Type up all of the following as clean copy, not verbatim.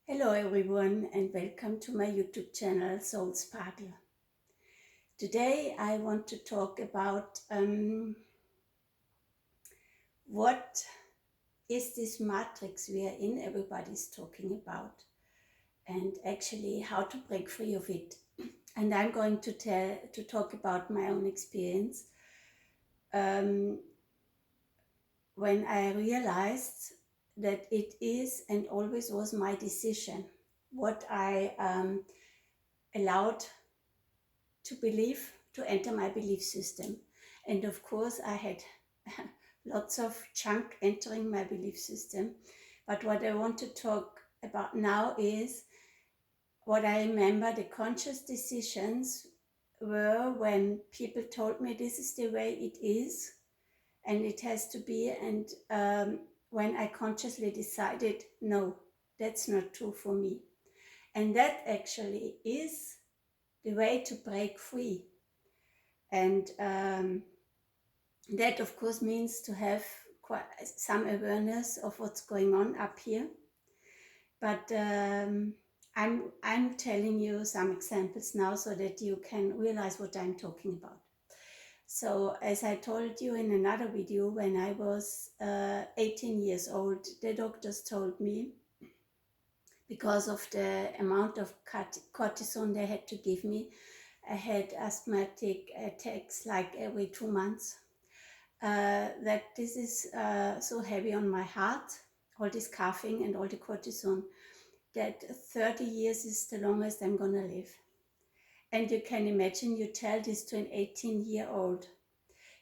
Hello everyone and welcome to my YouTube channel Soul Sparkle. Today I want to talk about what is this matrix we are in, everybody's talking about, and actually how to break free of it. And I'm going to talk about my own experience when I realized that it is and always was my decision what I allowed to believe, to enter my belief system. And of course, I had lots of junk entering my belief system. But what I want to talk about now is what I remember the conscious decisions were when people told me this is the way it is and it has to be. And when I consciously decided, no, that's not true for me. And that actually is the way to break free. And that, of course, means to have quite some awareness of what's going on up here. But I'm telling you some examples now so that you can realize what I'm talking about. So as I told you in another video, when I was 18 years old, the doctors told me, because of the amount of cortisone they had to give me, I had asthmatic attacks like every 2 months. That this is so heavy on my heart, all this coughing and all the cortisone, that 30 years is the longest I'm gonna live. And you can imagine, you tell this to an 18-year-old.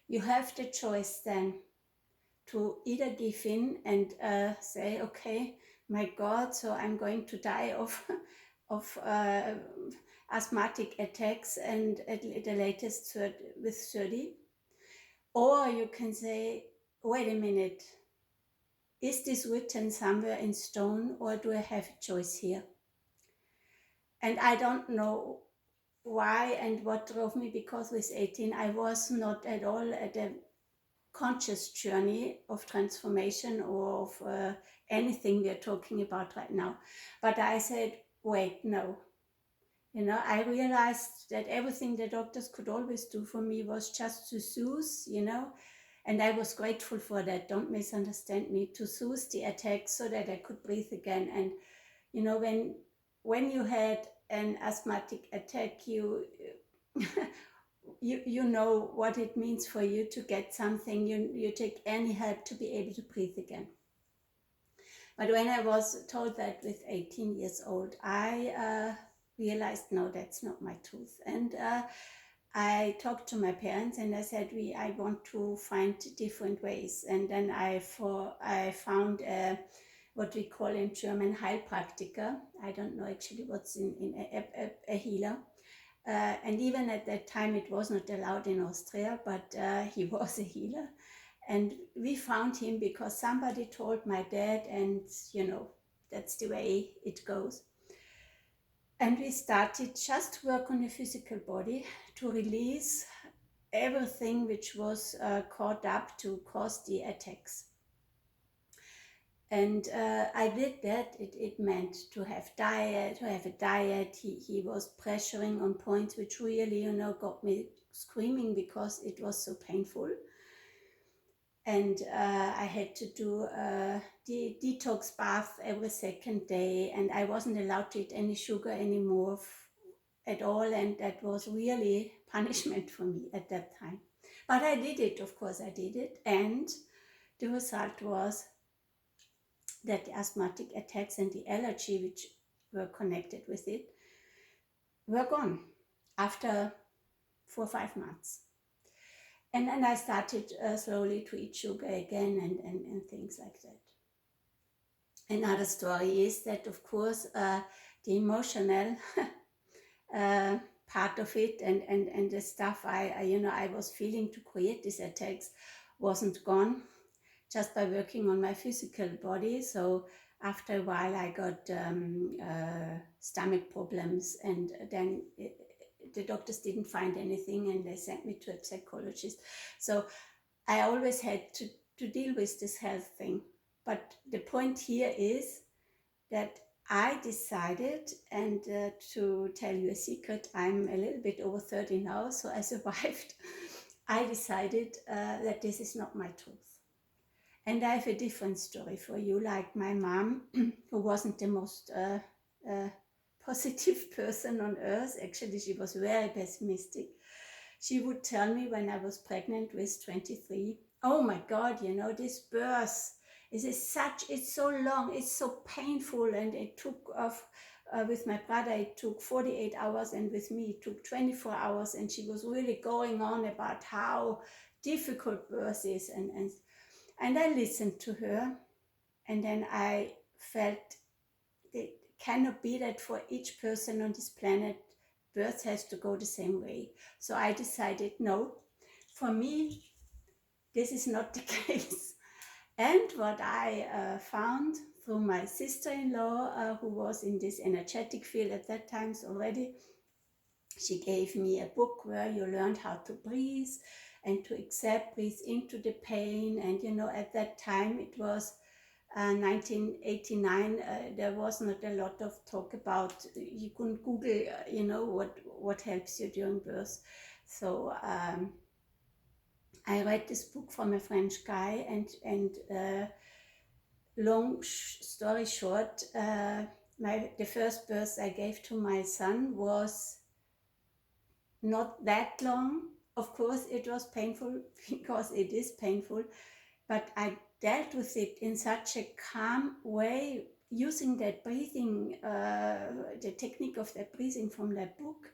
You have the choice then to either give in and say, okay, my God, so I'm going to die of asthmatic attacks and at the latest with 30. Or you can say, wait a minute, is this written somewhere in stone or do I have a choice here? And I don't know why and what drove me, because with 18 I was not at all at a conscious journey of transformation or of anything we're talking about right now. But I said, wait, no. You know, I realized that everything the doctors could always do for me was just to soothe, you know, and I was grateful for that. Don't misunderstand me, to soothe the attack so that I could breathe again. And, you know, when you had an asthmatic attack, you know what it means for you to get something. You take any help to be able to breathe again. But when I was told that with 18 years old, I realized, no, that's not my truth. And I talked to my parents and I said, I want to find different ways. And then I found what we call in German Heilpraktiker. I don't know actually what's in a healer. And even at that time, it was not allowed in Austria, but he was a healer. And we found him because somebody told my dad, and you know, that's the way it goes. And we started just to work on the physical body to release everything which was caught up to cause the attacks. And I did that. It meant to have a diet. He was pressuring on points which really, you know, got me screaming because it was so painful. And I had to do the detox bath every second day, and I wasn't allowed to eat any sugar anymore at all, and that was really punishment for me at that time. But I did it, of course I did it, and the result was that the asthmatic attacks and the allergy which were connected with it were gone after 4 or 5 months. And then I started slowly to eat sugar again and things like that. Another story is that, of course, the emotional part of it and the stuff I was feeling to create these attacks wasn't gone just by working on my physical body. So after a while I got stomach problems, and then the doctors didn't find anything and they sent me to a psychologist. So I always had to deal with this health thing. But the point here is that I decided, and to tell you a secret, I'm a little bit over 30 now, so I survived. I decided that this is not my truth. And I have a different story for you, like my mom, who wasn't the most positive person on earth. Actually, she was very pessimistic. She would tell me when I was pregnant with 23, oh my God, you know, this birth it's so long, it's so painful, and it took off. With my brother, it took 48 hours, and with me, it took 24 hours. And she was really going on about how difficult birth is, and I listened to her, and then I felt it cannot be that for each person on this planet, birth has to go the same way. So I decided, no, for me, this is not the case. And what I found through my sister-in-law, who was in this energetic field at that time already, she gave me a book where you learned how to breathe and to breathe into the pain. And you know, at that time it was 1989. There was not a lot of talk about, you couldn't Google, you know, what helps you during birth. So I read this book from a French guy, and long story short, the first birth I gave to my son was not that long. Of course, it was painful because it is painful, but I dealt with it in such a calm way using that breathing, the technique of that breathing from that book,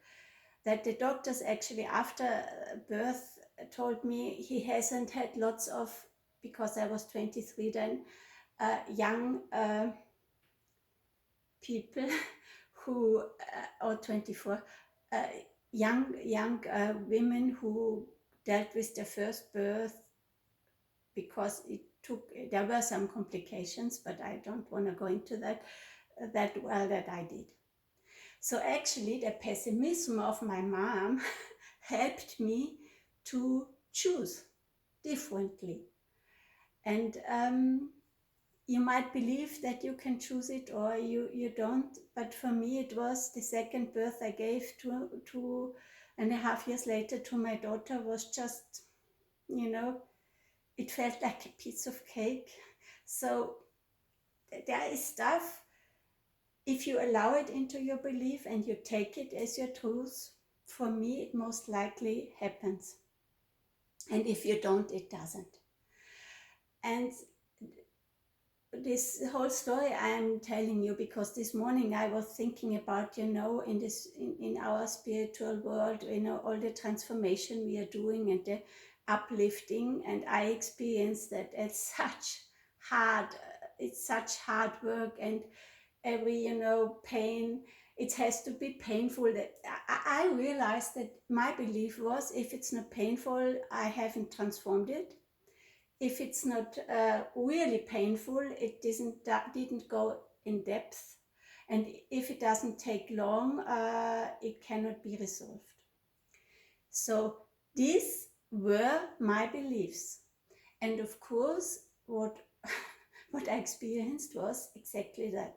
that the doctors actually after birth told me he hasn't had lots of, because I was 23 then, young people who, or 24, young women who dealt with their first birth, because there were some complications, but I don't want to go into that that I did. So actually the pessimism of my mom helped me to choose differently. And you might believe that you can choose it or you don't, but for me it was the second birth I gave 2.5 years later to my daughter was just, you know, it felt like a piece of cake. So there is stuff, if you allow it into your belief and you take it as your truth, for me it most likely happens. And if you don't, it doesn't. And this whole story I'm telling you because this morning I was thinking about, you know, in our spiritual world, you know, all the transformation we are doing and the uplifting, and I experienced that it's such hard work, and every, you know, pain, it has to be painful. That I realized that my belief was, if it's not painful, I haven't transformed it. If it's not really painful, it didn't go in depth. And if it doesn't take long, it cannot be resolved. So these were my beliefs. And of course, what I experienced was exactly that.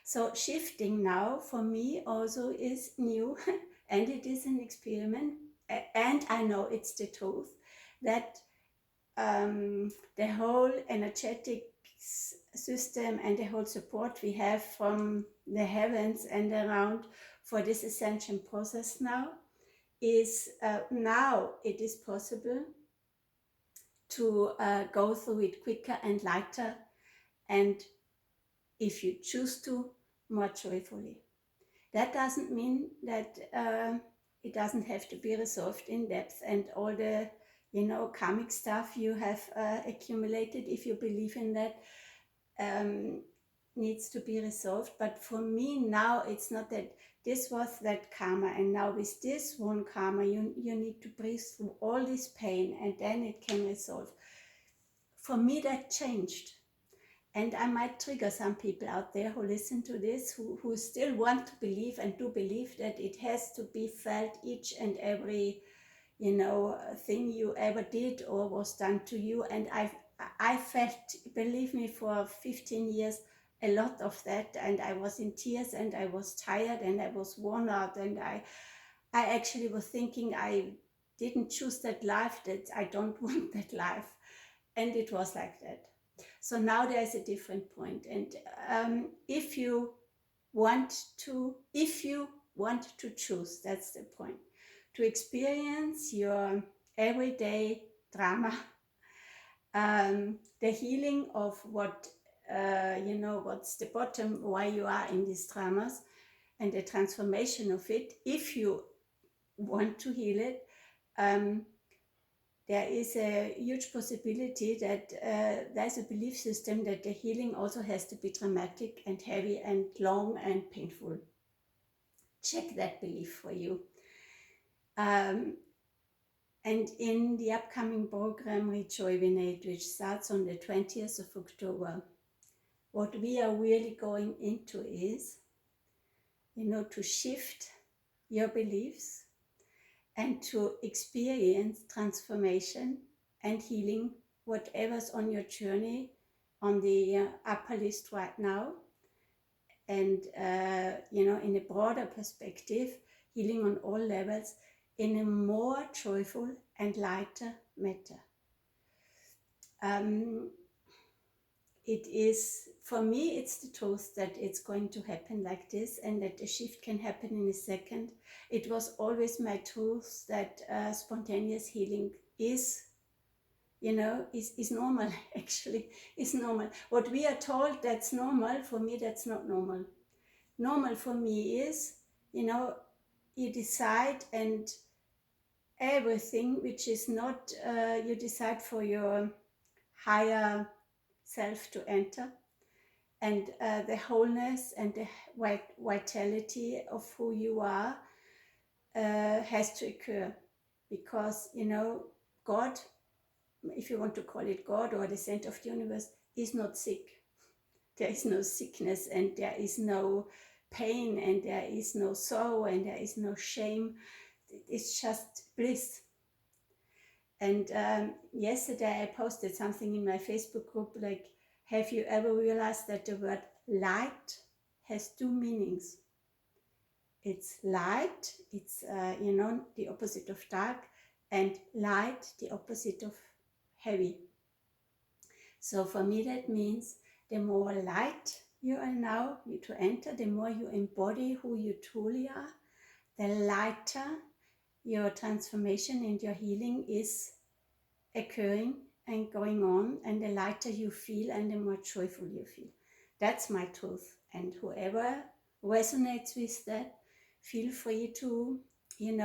So shifting now for me also is new, and it is an experiment. And I know it's the truth that the whole energetic system and the whole support we have from the heavens and around for this ascension process now is now it is possible to go through it quicker and lighter, and if you choose to, more joyfully. That doesn't mean that it doesn't have to be resolved in depth, and all the, you know, karmic stuff you have accumulated, if you believe in that, needs to be resolved. But for me now, it's not that this was that karma, and now with this one karma, you need to breathe through all this pain, and then it can resolve. For me, that changed. And I might trigger some people out there who listen to this, who still want to believe and do believe that it has to be felt each and every, you know, thing you ever did or was done to you. And I felt, believe me, for 15 years, a lot of that, and I was in tears, and I was tired, and I was worn out, and I actually was thinking I didn't choose that life, that I don't want that life. And it was like that. So now there's a different point. And if you want to choose, that's the point, to experience your everyday drama, the healing of what, what's the bottom, why you are in these dramas, and the transformation of it, if you want to heal it, there is a huge possibility that there's a belief system that the healing also has to be dramatic and heavy and long and painful. Check that belief for you. And in the upcoming program Rejuvenate, which starts on the 20th of October, what we are really going into is, to shift your beliefs and to experience transformation and healing, whatever's on your journey on the upper list right now. And, in a broader perspective, healing on all levels in a more joyful and lighter matter. It is, for me, it's the truth that it's going to happen like this, and that the shift can happen in a second. It was always my truth that spontaneous healing is normal, actually, is normal. What we are told that's normal, for me, that's not normal. Normal for me is, you decide, and everything which is not, you decide for your higher self to enter, and the wholeness and the vitality of who you are has to occur, because God, if you want to call it God or the center of the universe, is not sick. There is no sickness, and there is no pain, and there is no sorrow, and there is no shame. It's just bliss. And yesterday I posted something in my Facebook group like, have you ever realized that the word light has two meanings? It's light, it's the opposite of dark, and light, the opposite of heavy. So for me that means the more light you allow you to enter, the more you embody who you truly are, the lighter your transformation and your healing is occurring and going on, and the lighter you feel and the more joyful you feel. That's my truth, and whoever resonates with that, feel free to, in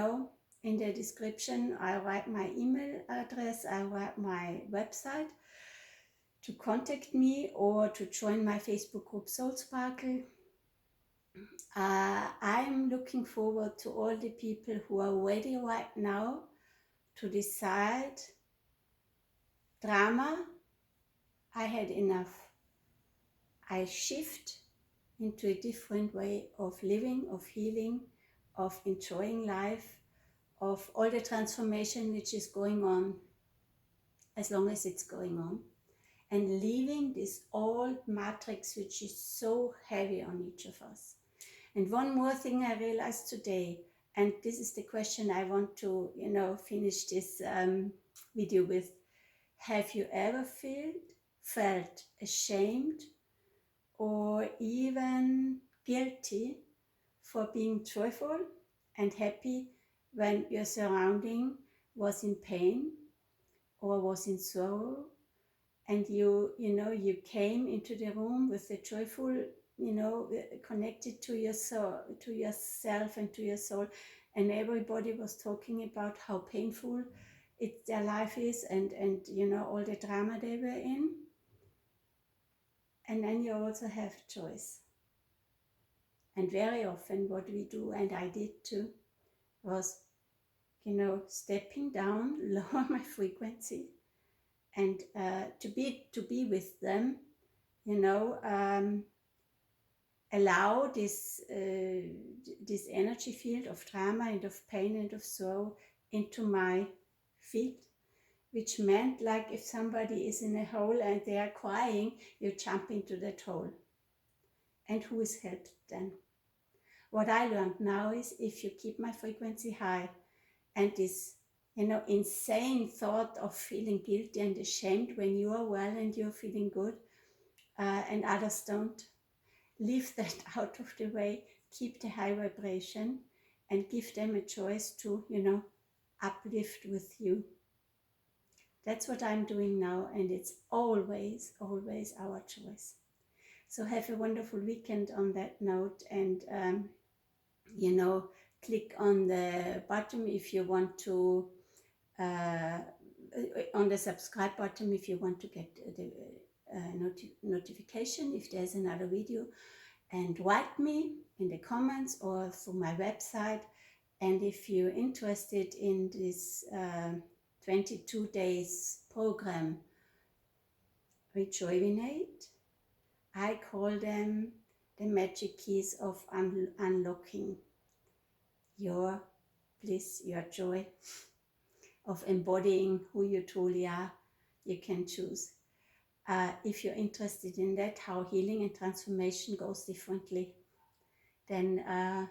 the description I'll write my email address, I'll write my website to contact me or to join my Facebook group Soul Sparkle. I'm looking forward to all the people who are ready right now to decide, drama, I had enough. I shift into a different way of living, of healing, of enjoying life, of all the transformation which is going on, as long as it's going on, and leaving this old matrix which is so heavy on each of us. And one more thing I realized today, and this is the question I want to, finish this video with. Have you ever felt ashamed or even guilty for being joyful and happy when your surrounding was in pain or was in sorrow, and you came into the room with the joyful, connected to your soul, to yourself and to your soul, and everybody was talking about how painful their life is, and all the drama they were in. And then you also have choice. And very often what we do, and I did too, was stepping down, lower my frequency, and to be with them, allow this energy field of drama and of pain and of sorrow into my field, which meant, like, if somebody is in a hole and they are crying, you jump into that hole. and who is helped then. What I learned now is if you keep my frequency high and this, insane thought of feeling guilty and ashamed when you are well and you're feeling good, and others don't, leave that out of the way, keep the high vibration and give them a choice to, uplift with you. That's what I'm doing now, and it's always, always our choice. So have a wonderful weekend on that note, and click on the button if you want to, on the subscribe button if you want to get the notification if there's another video, and write me in the comments or through my website. And if you're interested in this 22 days program, Rejuvenate, I call them the magic keys of unlocking your bliss, your joy, of embodying who you truly are. You can choose. If you're interested in that, how healing and transformation goes differently, then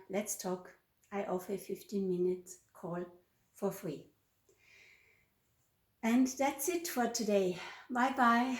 let's talk. I offer a 15-minute call for free. And that's it for today. Bye bye.